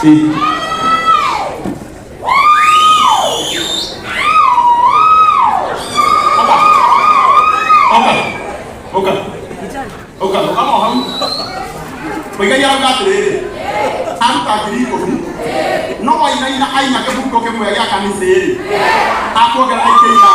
No Wainaina Aina ke buko ke moya ya kaniseri. Ako ga ai ke ya.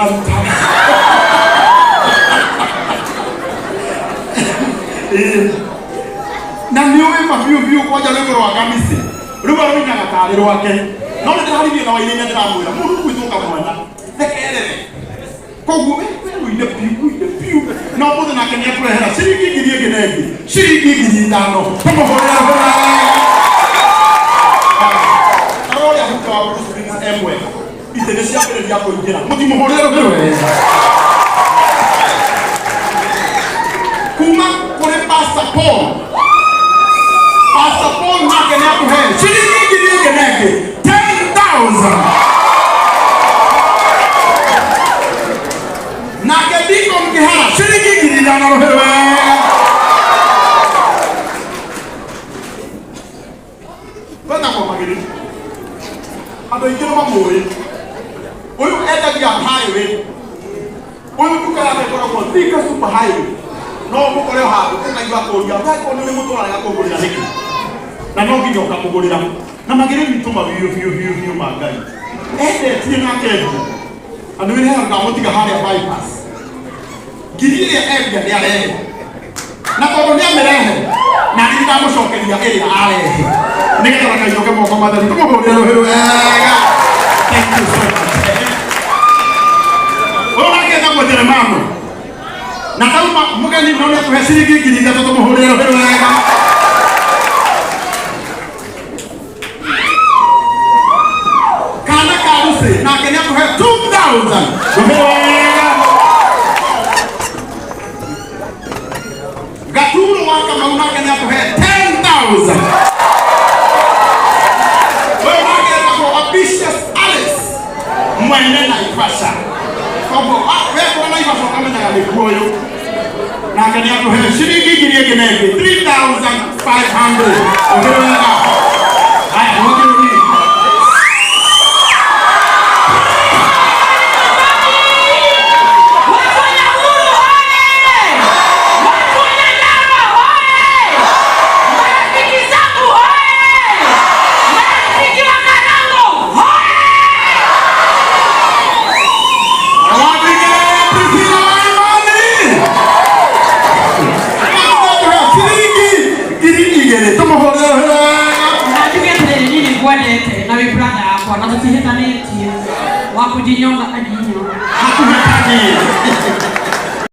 maruta na niwe mabiu kwa jale ko wakamisi ruba runya gatari rwake no ndi harithie na Wainaina ndiramwira mundu kwituka mwana tekerere koguo inde piu no mundu nake ni akurehera ciringi ngiri Kiandege ciringi ngiri 5 tumuhorera hora aroya huka wa Bruce emwe itene cia mbere cia kuingira mutimuhorera wega kuma kore passport nake ni akuhe ciringi ngiri Kiandege 10,000 nake ndiko mkihara ciringi ngiri 5 rohewe bata kwa magiri ando ingiro mamuri uyu endagia highway uyu tukara kwa kwa thika super highway no mukore hapo tena iwa kuria ngako ni mutora ya kugurira hiki na no nginya ukamugurira na magiri mituma biu magai ende tina kedu ando ni hanga mutiga haria bypass giri ya ebia ya leo na tondu ni amerehe na ni ndamucokeria ira arehe nigetha kaiyoke moko matheri tumuhurire ruhiru wega thank you so much ora kenda gwetere mamo na tauma mugeni no ne tuhe ciringi ngiri 3 tumuhurire ruhiru wega kana karusi na kenya tuhe 2,000 ruhiru wega gaturu waka mauna kenya tuhe 10,000 Wainaina ifasha kogo wewe na ifasha kama na likuoyo na kanya tuhe ciringi ngiri Kiandege 3,500